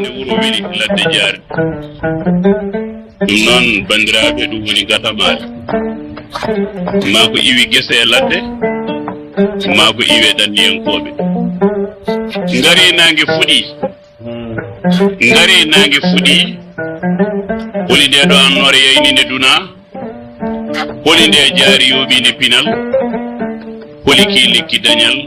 ne wuro weli ladde jaari ɗum noon bandiraɓe ɗum woni gatamaade ma ko iwi gese e ladde ma ko iwe ɗanniyankoɓe ngari nangue fuɗi holi nde ɗo annore yayninde duna holi nde jaari yooɓinde pinal holi ki lekki dañal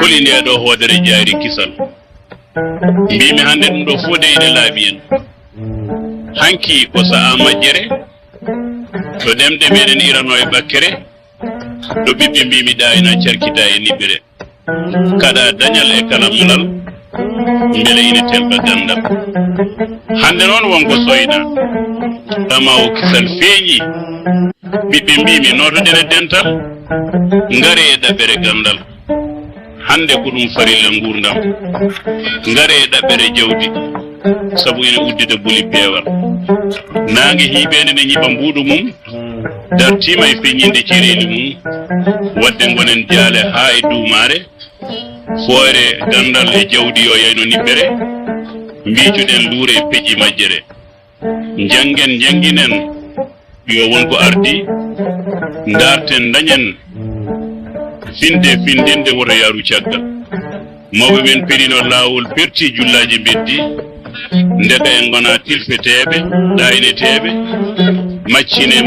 holi nde ɗo hoodere jaari kisal mbimi hande ɗum ɗo fof deyde laaɓi en hanki ko sa'a majjere to ɗemɗe meɗen irano e bakkere ɗo ɓiɓɓe mbimi ɗayina carkita e niɓɓere kaɗa dañal e kala mulal beele ine telɓa gandal hande noon wonko soyna tama o kisal feeñi ɓiɓɓe mbimi notoɗen e dental ngare e ɗaɓɓere gandal hande ko ɗum farilla gurdam ngare e ɗaɓɓere jawdi sabu ene uddida boli peewal nangue hiiɓede ne ñiɓa mbuuɗu mum dartima e feññinde cereeli mum wadde gonen jaale ha e duumare foore gandal e jawdi yo yayno niɓɓere mbicuɗen luure e peƴƴi majjere janguinen yo wonko ardi darten dañen findinde woto yaaru caggal mawɓe men perino laawol perti jullaji beddi ndeka en gona tilfeteɓe ɗayneteɓe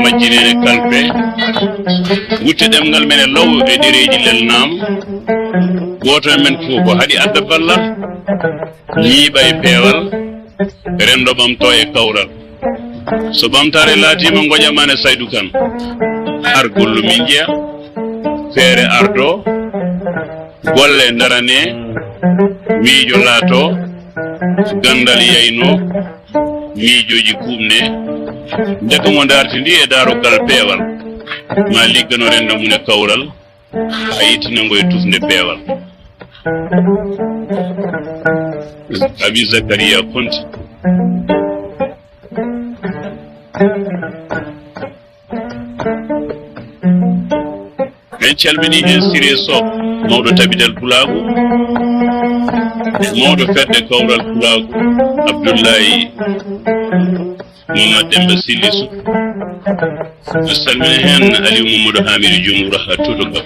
majjinene kalpe wutte ɗemgal men e law e ɗereji lelnama goto men fof ko haɗi adda ballal ñiiɓa e peewal rendo ɓamto e kawral so ɓamtare laatima goƴamane Saydou Kane ar gollu min jeeya feere ardo golle darane miijo laato gandal yayno miijoji kuumne ndeka mo darti ndi e darogal peewal ma liggano rendo mum e kawral a yittinango e tufde peewal Abi Zakaria Konte en calmini hen Siré Sow mawɗo tabidal Pulago mawɗo fedde kawral Pulago Abdoullahi Mamadou Demba Sillisu mi salmina hen Aliou Mamadou Hamidou Dioumboura ha todo gabon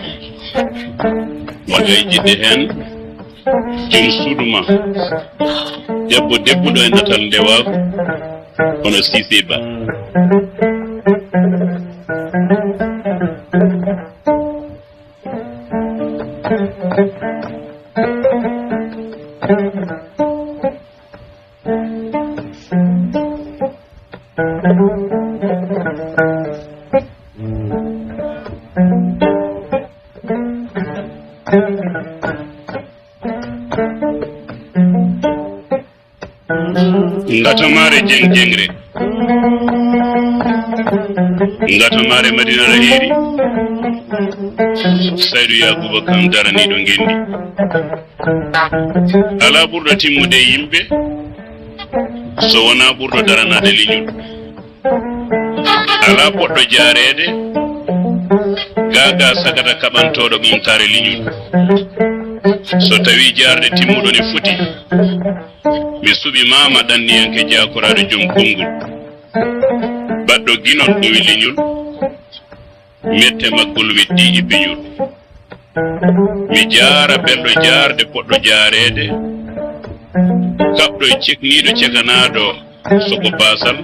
wonde e jidde hen joom suuduma debbuɗo e natal ndewago hono Cissé Ba ngatamare jengre ngatamare Madina Lahiri Saydou Yakuba kam daraniɗo gendi ala ɓurɗo timmude yimɓe so wona ɓurɗo daranade liñol ala poɗɗo jaarede gaga sagata kaɓantoɗo ɓamtare liñol so tawi jarde timmuɗo ne foti mi suɓi mama ɗanniyanke jakoraɗo joom konngol baɗɗo guinol ɗowi leñol mette maggol weddi e beñol mi jaara belɗo jarde poɗɗo jaarede kaɓɗo cekniɗo cekanaɗo soko basal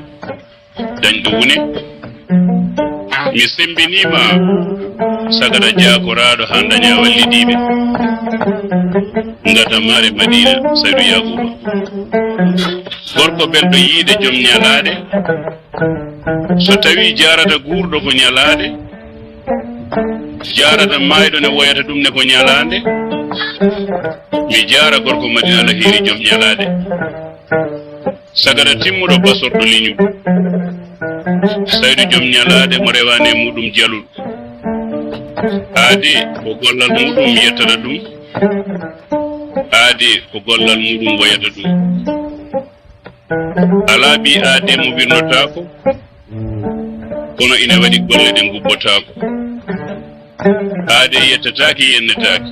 dañɗo wune mi sembinima sagata jakoraɗo ha daña wallidiɓe ngatamare Madina Saydou Yakuba gorko belɗo yiide joom ñalade so tawi jarata guurɗo ko ñalade jarata mayɗo ne woyata ɗum ne ko ñalade mi jara gorko Madina Lahiri joom ñalade sagata timmuɗo basorɗo liñu Saydou joom ñalade mo rewane muɗum jalul aadi ko gollal muɗum yettata ɗum aadi ko gollal muɗum woyata ɗum ala ɓi aade mo wirnotako kono ina waɗi golle ɗe gubbotako aade yettataki yennetaki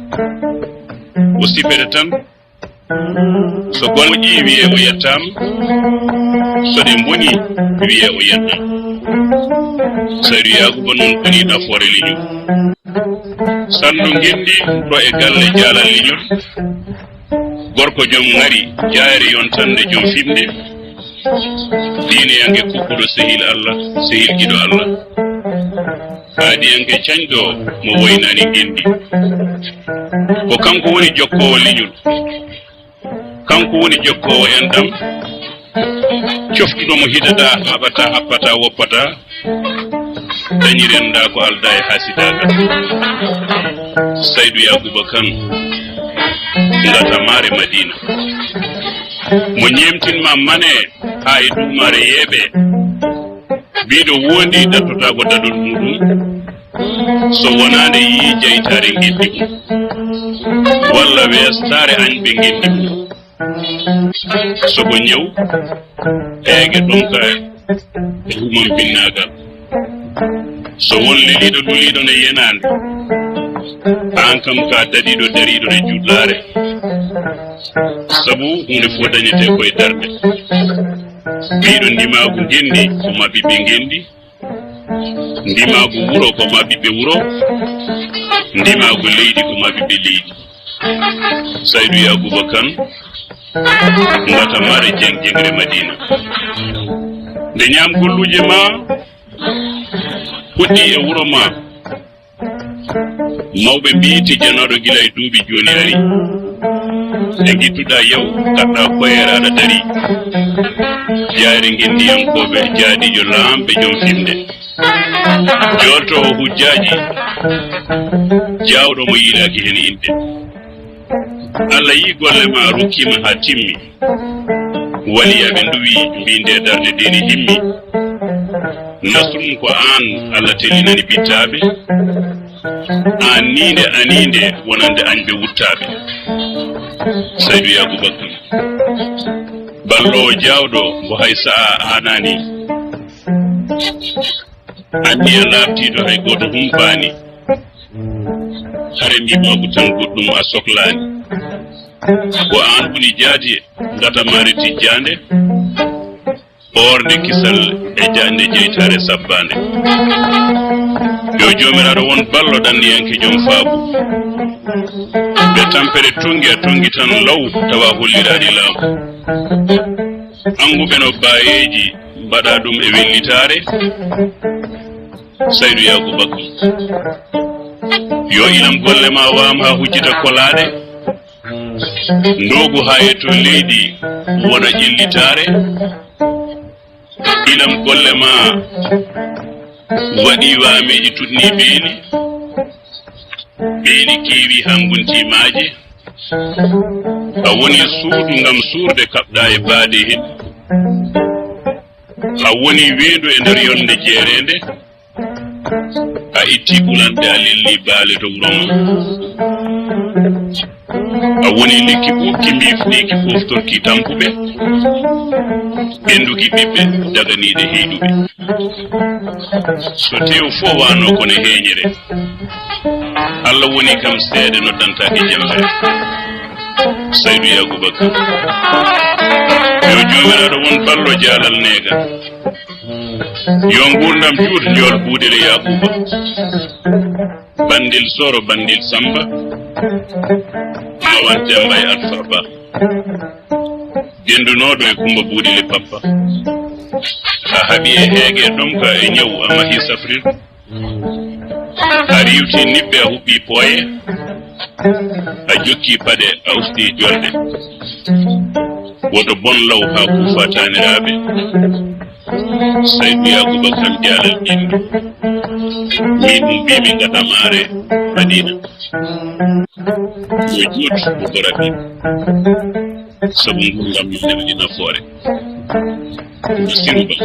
o sifete tan so gonji wiye o yettam so de boni wiye o yettam Saydou Yacouba non boni nafoore liñol sandu ngendi ɗo e galle jaalal liñol gorko joom ngari jaari yontande joom fimde diine yange kukkuɗo sehil Allah sehil giɗo Allah haadi yange cañɗo mo woynani ngendi ko kanko woni jokkowo liñol kanko woni jokkowo enɗam coftuɗo mo hidata haɓata happata woppata dañirenda ko alda e hasidagal Saydou Yacouba Kane ngata mare Madina mo ñemtinma mane ha e ɗumare yeeɓe mbiɗo wondi dattotago dadol muɗum so wonande yi jeytare guindi mum walla westare añɓe guindi mum sogo ñew eege ɗonka e humam binnagal so won leliɗo duliɗo ne yenande an kam ka dadiɗo dariɗo e juɗlare sabu hunde fof dañete koye darde mbiɗo ndimagu gendi ko mabɓiɓe gendi ndimagu wuro ko mabɓiɓe wuro ndimagu leydi ko mabɓiɓe leydi Saydou Yacouba Kane ngata mare jengre Madina nde ñam golluje ma puɗɗi e wuro ma mawɓe mbi tijjanoɗo gila e duuɓi joni ari e gittuɗa yaw gaɗɗa koyere aɗa dari jaari gendiyankoɓe jaadijo laamɓe joom fimde joltowo hujjaji jawɗo mo yiɗaki hen inde Allah yi golle ma rukkima ha timmi waliyaɓe nduwi mbinde darde deni himmi nasrum ko an Allah telinani bittaɓe an ninde aninde wonande añɓe wuttaɓe Saydou Yacouba Kane ballowo jawɗo mo hay sa'a anani andi a labtiɗo hay goto humpani hare mbimagu tan goɗɗum a sohlani ko an woni jaadi ngata mare tijjande ɓorde kisal e jande jeytare sabbande yo jomiraɗo won ballo ɗanniyanke joom faabu ɓe tampere tongi a tongi tan law tawa holliraɗi laamu anguɓe no bayeji mbaɗa ɗum e wellitare Saydou Yacouba Kane yo ilam golle ma wam ha hujjita kolaɗe ndogu ha e to leydi wona ƴellitare ilam golle ma waɗi wameji tudni beeni kewi hanguntimaje a woni suudu ngam suurde kaɓɗa e baade hen a woni weedu e nder yolde jeerende a itti ɓulanɗe a lelli baale to wuro ma a woni lekki ɓokki mbifniki foftorki tampuɓe ɓenduki ɓiɓɓe daganiɗe heyduɓe so tew fo wano kono heñere Allah woni kam seede noddantaki jemre Saydou Yacouba Kane yo jomiraɗo won ballo jaalal nega yo gurdam juut jol ɓuuɗere Yacouba bandil soro bandil Samba mawan Demba e Alpha Ba gendunoɗo e Kumba Buudile Papa a haaɓi e heege ɗomka e ñaw a mahi safrir a riwti niɓɓe a huɓɓi pooye a jokki paɗe a usti jolɗe woto bon law ha kuufa taniraɓe Saydou Yacouba Kane jaalal ɓindu min ɗum mbimi gatamare Madina yo juut ko rabi sabu ngurdam min ndeɓe nafoore Sirba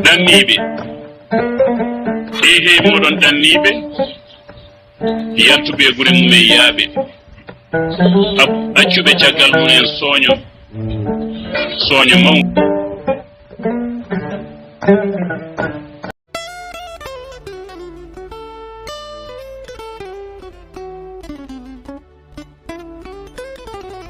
danniɓe hehe moɗon danniɓe yaltuɓe gure mumen yaaɓe accuɓe caggal mumen sooño soña maw